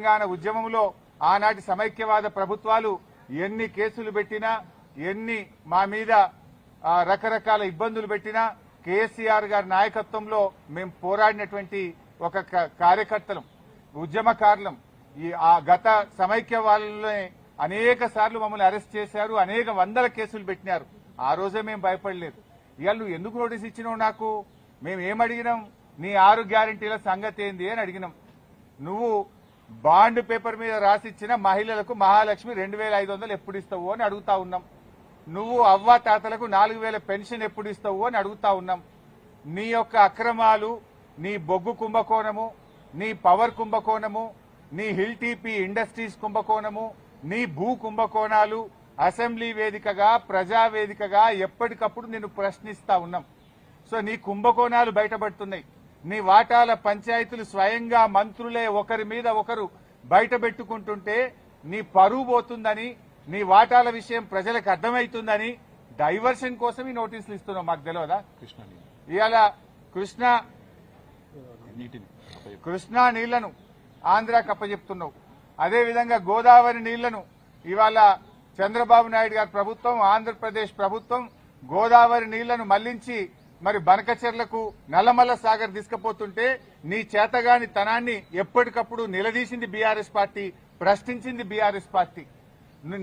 తెలంగాణ ఉద్యమంలో ఆనాటి సమైక్యవాద ప్రభుత్వాలు ఎన్ని కేసులు పెట్టినా ఎన్ని మా మీద రకరకాల ఇబ్బందులు పెట్టినా కేసీఆర్ గారి నాయకత్వంలో మేము పోరాడినటువంటి ఒక కార్యకర్తలం ఉద్యమకారులం. ఆ గత సమైక్యవాదంలోనే అనేక సార్లు మమ్మల్ని అరెస్ట్ చేశారు, అనేక వందల కేసులు పెట్టినారు. ఆ రోజే మేము భయపడలేదు. ఇవాళ నువ్వు ఎందుకు నోటీస్ ఇచ్చినావు నాకు? మేము ఏమడిగినాం? నీ 6 గ్యారంటీల సంగతి ఏంది అని అడిగినాం. నువ్వు బాండ్ పేపర్ మీద రాసిచ్చిన మహిళలకు మహాలక్ష్మి 2500 ఎప్పుడు ఇస్తావు అని అడుగుతా ఉన్నాం. నువ్వు అవ్వ తాతలకు 4000 పెన్షన్ ఎప్పుడు ఇస్తావు అని అడుగుతా ఉన్నాం. నీ యొక్క అక్రమాలు, నీ బొగ్గు కుంభకోణము, నీ పవర్ కుంభకోణము, నీ హిల్ టీపీ ఇండస్ట్రీస్ కుంభకోణము, నీ భూ కుంభకోణాలు అసెంబ్లీ వేదికగా ప్రజావేదికగా ఎప్పటికప్పుడు నిన్ను ప్రశ్నిస్తా ఉన్నాం. సో నీ కుంభకోణాలు బయటపడుతున్నాయి. నీ వాటాల పంచాయతీలు స్వయంగా మంత్రులే ఒకరి మీద ఒకరు బయట పెట్టుకుంటుంటే నీ పరువు పోతుందని, నీ వాటాల విషయం ప్రజలకు అర్థమవుతుందని డైవర్షన్ కోసం ఈ నోటీసులు ఇస్తున్నావు. మాకు తెలియదా? ఇవాళ కృష్ణా నీళ్లను ఆంధ్రాకి అప్పచెప్తున్నావు. అదేవిధంగా గోదావరి నీళ్లను ఇవాళ చంద్రబాబు నాయుడు గారి ప్రభుత్వం, ఆంధ్రప్రదేశ్ ప్రభుత్వం గోదావరి నీళ్లను మళ్లించి మరి బనకచెర్లకు నల్లమల్ల సాగర్ తీసుకుపోతుంటే నీ చేతగాని తనాన్ని ఎప్పటికప్పుడు నిలదీసింది బీఆర్ఎస్ పార్టీ, ప్రశ్నించింది బీఆర్ఎస్ పార్టీ.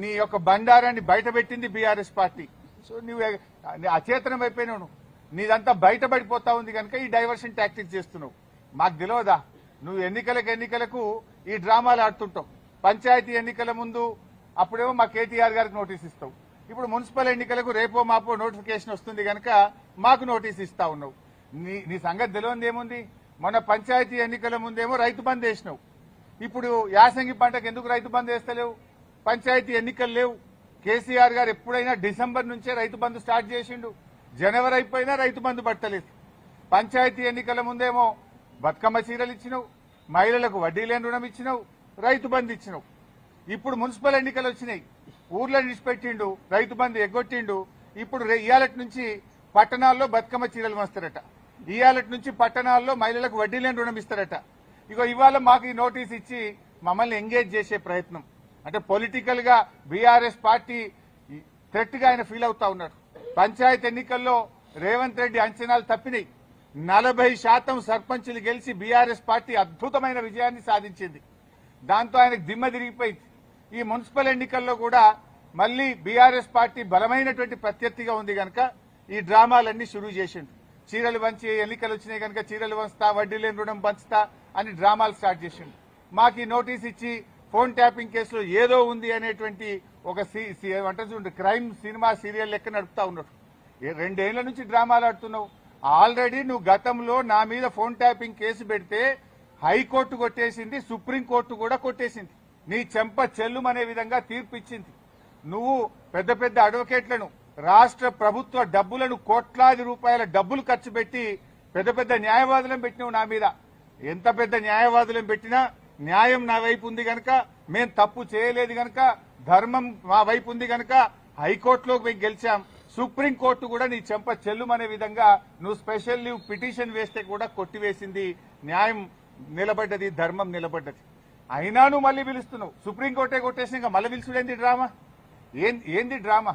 నీ యొక్క బండారాన్ని బయటపెట్టింది బీఆర్ఎస్ పార్టీ. సో నువ్వు అచేతనం అయిపోయినావు. నీదంతా బయటపడిపోతా ఉంది కనుక ఈ డైవర్షన్ టాక్టిక్స్ చేస్తున్నావు. మాకు తెలియదా? నువ్వు ఎన్నికలకు ఈ డ్రామాలు ఆడుతుంటావు. పంచాయతీ ఎన్నికల ముందు అప్పుడేమో మా కేటీఆర్ గారికి నోటీస్ ఇస్తావు. ఇప్పుడు మున్సిపల్ ఎన్నికలకు రేపో మాపో నోటిఫికేషన్ వస్తుంది కనుక మాకు నోటీస్ ఇస్తా ఉన్నావు. నీ సంగతి తెలియదు ఏముంది? మొన్న పంచాయతీ ఎన్నికల ముందేమో రైతు బంద్ వేసినావు. ఇప్పుడు యాసంగి పంటకు ఎందుకు రైతు బంద్ వేస్తలేవు? పంచాయతీ ఎన్నికలు లేవు. కేసీఆర్ గారు ఎప్పుడైనా డిసెంబర్ నుంచే రైతు బంద్ స్టార్ట్ చేసిండు. జనవరి అయిపోయినా రైతు బంద్ పట్టలేదు. పంచాయతీ ఎన్నికల ముందేమో బతుకమ్మ చీరలు ఇచ్చినావు, మహిళలకు వడ్డీ లేని రుణం ఇచ్చినావు, రైతు బంద్ ఇచ్చినావు. ఇప్పుడు మున్సిపల్ ఎన్నికలు వచ్చినాయి, ఊర్లో నిడిచిపెట్టిండు, రైతు బంద్ ఎగ్గొట్టిండు. ఇప్పుడు ఇయాలటి నుంచి పట్టణాల్లో బతుకమ్మ చీరలు వస్తారట, ఇయాలటి నుంచి పట్టణాల్లో మహిళలకు వడ్డీ లేని రుణం ఇస్తారట. ఇగో ఇవాళ మాకు ఈ నోటీస్ ఇచ్చి మమ్మల్ని ఎంగేజ్ చేసే ప్రయత్నం. అంటే పొలిటికల్ గా బీఆర్ఎస్ పార్టీ థ్రెట్ గా ఆయన ఫీల్ అవుతా ఉన్నాడు. పంచాయతీ ఎన్నికల్లో రేవంత్ రెడ్డి అంచనాలు తప్పినాయి. 40% సర్పంచులు గెలిచి బీఆర్ఎస్ పార్టీ అద్భుతమైన విజయాన్ని సాధించింది. దాంతో ఆయనకు దిమ్మ తిరిగిపోయింది. ఈ మున్సిపల్ ఎన్నికల్లో కూడా మళ్లీ బీఆర్ఎస్ పార్టీ బలమైనటువంటి ప్రత్యర్థిగా ఉంది కనుక ఈ డ్రామాలన్నీ షురూ చేసిండు. చీరలు పంచి ఎన్నికలు వచ్చినాయి కనుక చీరలు పంచుతా, వడ్డీ లేని రుణం పంచుతా అని డ్రామాలు స్టార్ట్ చేసిండు. మాకు ఈ నోటీస్ ఇచ్చి ఫోన్ ట్యాపింగ్ కేసులో ఏదో ఉంది అనేటువంటి ఒక క్రైమ్ సినిమా సీరియల్ లెక్క నడుపుతా ఉన్నాడు. 2 ఏళ్ల నుంచి డ్రామాలు ఆడుతున్నావు. ఆల్రెడీ నువ్వు గతంలో నా మీద ఫోన్ ట్యాపింగ్ కేసు పెడితే హైకోర్టు కొట్టేసింది, సుప్రీంకోర్టు కూడా కొట్టేసింది. నీ చెంప చెల్లుమనే విధంగా తీర్పు ఇచ్చింది. నువ్వు పెద్ద పెద్ద అడ్వకేట్లను, రాష్ట్ర ప్రభుత్వ డబ్బులను, కోట్లాది రూపాయల డబ్బులు ఖర్చు పెట్టి పెద్ద పెద్ద న్యాయవాదులను పెట్టినావు నా మీద. ఎంత పెద్ద న్యాయవాదులను పెట్టినా న్యాయం నా వైపు ఉంది గనక, మేం తప్పు చేయలేదు గనక, ధర్మం మా వైపు ఉంది గనక హైకోర్టులోకి మేము గెలిచాం. సుప్రీంకోర్టు కూడా నీ చెంప చెల్లుమనే విధంగా నువ్వు స్పెషల్ లీవ్ పిటిషన్ వేస్తే కూడా కొట్టివేసింది. న్యాయం నిలబడ్డది, ధర్మం నిలబడ్డది. అయినా నువ్వు మళ్లీ పిలుస్తున్నావు. సుప్రీంకోర్టే కొట్టేసి ఇంకా మళ్ళీ పిలుచుడేంది డ్రామా? ఏంది డ్రామా?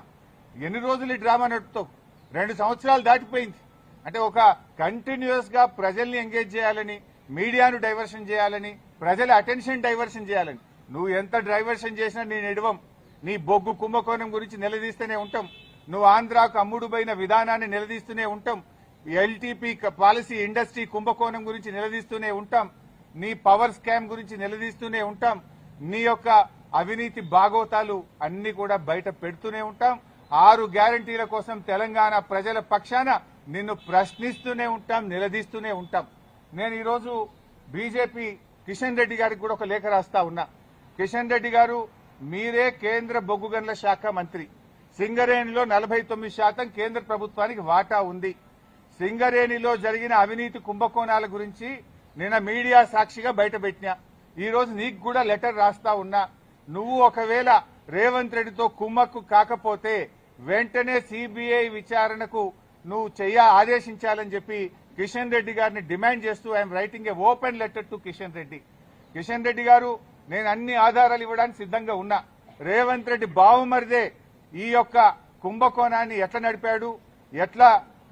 ఎన్ని రోజులు ఈ డ్రామా నడుపుతావు? 2 సంవత్సరాలు దాటిపోయింది. అంటే ఒక కంటిన్యూస్ గా ప్రజల్ని ఎంగేజ్ చేయాలని, మీడియాను డైవర్షన్ చేయాలని, ప్రజల అటెన్షన్ డైవర్షన్ చేయాలని. నువ్వు ఎంత డైవర్షన్ చేసినా నేను ఎడవం. నీ బొగ్గు కుంభకోణం గురించి నిలదీస్తూనే ఉంటాం. నువ్వు ఆంధ్రాకు అమ్ముడుపోయిన విధానాన్ని నిలదీస్తూనే ఉంటాం. ఎల్టీపీ పాలసీ ఇండస్ట్రీ కుంభకోణం గురించి నిలదీస్తూనే ఉంటాం. నీ పవర్ స్కామ్ గురించి నిలదీస్తూనే ఉంటాం. నీ యొక్క అవినీతి బాగోతాలు అన్ని కూడా బయట పెడుతూనే ఉంటాం. 6 గ్యారంటీల కోసం తెలంగాణ ప్రజల పక్షాన నిన్ను ప్రశ్నిస్తూనే ఉంటాం, నిలదీస్తూనే ఉంటాం. నేను ఈరోజు బీజేపీ కిషన్ రెడ్డి గారికి కూడా ఒక లేఖ రాస్తా ఉన్నా. కిషన్ రెడ్డి గారు, మీరే కేంద్ర బొగ్గు గనుల శాఖ మంత్రి. సింగరేణిలో 49% కేంద్ర ప్రభుత్వానికి వాటా ఉంది. సింగరేణిలో జరిగిన అవినీతి కుంభకోణాల గురించి నిన్న మీడియా సాక్షిగా బయటపెట్టినా. ఈ రోజు నీకు కూడా లెటర్ రాస్తా ఉన్నా. నువ్వు ఒకవేళ రేవంత్ రెడ్డితో కుమ్మక్కు కాకపోతే వెంటనే సిబిఐ విచారణకు నువ్వు ఆదేశించాలని చెప్పి కిషన్ రెడ్డి గారిని డిమాండ్ చేస్తూ I'm writing A open letter to Kishan Reddy. Kishan Reddy గారు నేను అన్ని ఆధారాలు ఇవ్వడానికి సిద్ధంగా ఉన్నా. రేవంత్ రెడ్డి బావమరిదే ఈ యొక్క కుంభకోణాన్ని ఎట్లా నడిపాడు, ఎట్లా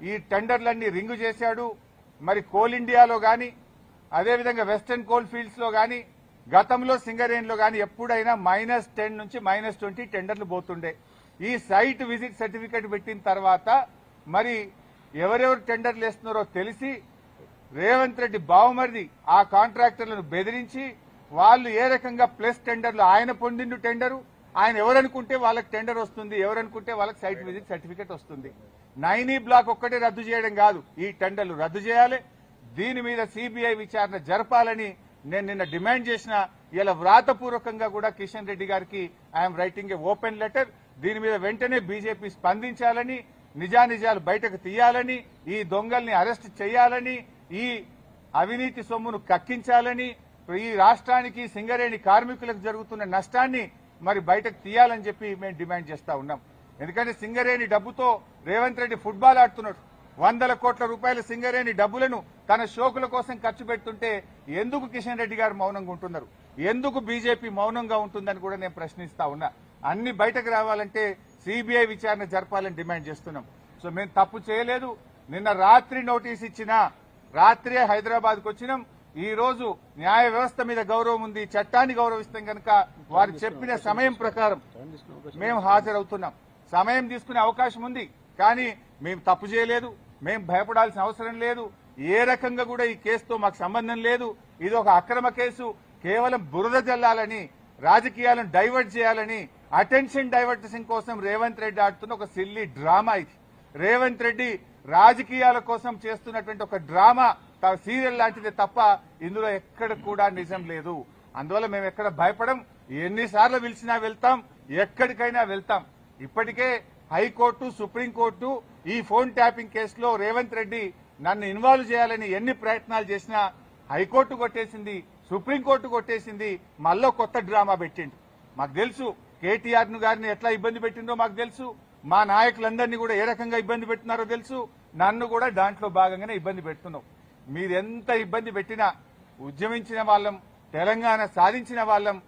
ఈ టెండర్లన్నీ రింగు చేశాడు. మరి కోల్ ఇండియాలో గాని, అదేవిధంగా వెస్టర్న్ కోల్ ఫీల్డ్స్ లో గాని, గతంలో సింగరేణిలో గాని ఎప్పుడైనా -10 నుంచి -20 టెండర్లు పోతుండే. ఈ సైట్ విజిట్ సర్టిఫికేట్ పెట్టిన తర్వాత మరి ఎవరెవరు టెండర్లు వేస్తున్నారో తెలిసి రేవంత్ రెడ్డి బావమరిది ఆ కాంట్రాక్టర్లను బెదిరించి వాళ్ళు ఏ రకంగా ప్లస్ టెండర్లు ఆయన పొందిండు టెండరు, ఆయన ఎవరనుకుంటే వాళ్ళకి టెండర్ వస్తుంది, ఎవరనుకుంటే వాళ్ళకి సైట్ విజిట్ సర్టిఫికేట్ వస్తుంది. 9E బ్లాక్ ఒక్కటే రద్దు చేయడం కాదు, ఈ టెండర్లు రద్దు చేయాలి. దీని మీద సిబిఐ విచారణ జరపాలని నేను నిన్న డిమాండ్ చేసిన. ఇలా వ్రాతపూర్వకంగా కూడా కిషన్ రెడ్డి గారికి I'm writing A open letter. దీని మీద వెంటనే బీజేపీ స్పందించాలని, నిజానిజాలు బయటకు తీయాలని, ఈ దొంగల్ని అరెస్ట్ చేయాలని, ఈ అవినీతి సొమ్మును కక్కించాలని, ఈ రాష్ట్రానికి సింగరేణి కార్మికులకు జరుగుతున్న నష్టాన్ని మరి బయటకు తీయాలని చెప్పి మేము డిమాండ్ చేస్తా ఉన్నాం. ఎందుకంటే సింగరేణి డబ్బుతో రేవంత్ రెడ్డి ఫుట్బాల్ ఆడుతున్నాడు. 100 కోట్ల రూపాయల సింగరేణి డబ్బులను తన షోకుల కోసం ఖర్చు పెడుతుంటే ఎందుకు కిషన్ రెడ్డి గారు మౌనంగా ఉంటున్నారు, ఎందుకు బీజేపీ మౌనంగా ఉంటుందని కూడా నేను ప్రశ్నిస్తా ఉన్నా. అన్ని బయటకు రావాలంటే సిబిఐ విచారణ జరపాలని డిమాండ్ చేస్తున్నాం. సో మేము తప్పు చేయలేదు. నిన్న రాత్రి నోటీస్ ఇచ్చినా రాత్రే హైదరాబాద్కు వచ్చినాం. ఈ రోజు న్యాయ వ్యవస్థ మీద గౌరవం ఉంది, చట్టాన్ని గౌరవిస్తాం కనుక వారు చెప్పిన సమయం ప్రకారం మేము హాజరవుతున్నాం. సమయం తీసుకునే అవకాశం ఉంది, కానీ మేము తప్పు చేయలేదు, మేము భయపడాల్సిన అవసరం లేదు. ఏ రకంగా కూడా ఈ కేసుతో మాకు సంబంధం లేదు. ఇది ఒక అక్రమ కేసు. కేవలం బురద జల్లాలని, రాజకీయాలను డైవర్ట్ చేయాలని, అటెన్షన్ డైవర్షన్ కోసం రేవంత్ రెడ్డి ఆడుతున్న ఒక సిల్లీ డ్రామా ఇది. రేవంత్ రెడ్డి రాజకీయాల కోసం చేస్తున్నటువంటి ఒక డ్రామా, సీరియల్ లాంటిదే తప్ప ఇందులో ఎక్కడ కూడా నిజం లేదు. అందువల్ల మేము ఎక్కడ భయపడం. ఎన్నిసార్లు పిలిచినా వెళ్తాం, ఎక్కడికైనా వెళ్తాం. ఇప్పటికే హైకోర్టు, సుప్రీంకోర్టు ఈ ఫోన్ ట్యాపింగ్ కేసులో రేవంత్ రెడ్డి నన్ను ఇన్వాల్వ్ చేయాలని ఎన్ని ప్రయత్నాలు చేసినా హైకోర్టు కొట్టేసింది, సుప్రీంకోర్టు కొట్టేసింది. మళ్ళీ కొత్త డ్రామా పెట్టిండు. మాకు తెలుసు కేటీఆర్ గారిని ఎట్లా ఇబ్బంది పెట్టిందో మాకు తెలుసు. మా నాయకులందరినీ కూడా ఏ రకంగా ఇబ్బంది పెట్టినారో తెలుసు. నన్ను కూడా దాంట్లో భాగంగానే ఇబ్బంది పెడుతున్నావు. మీరెంత ఇబ్బంది పెట్టినా ఉద్యమించిన వాళ్ళం, తెలంగాణ సాధించిన వాళ్ళం,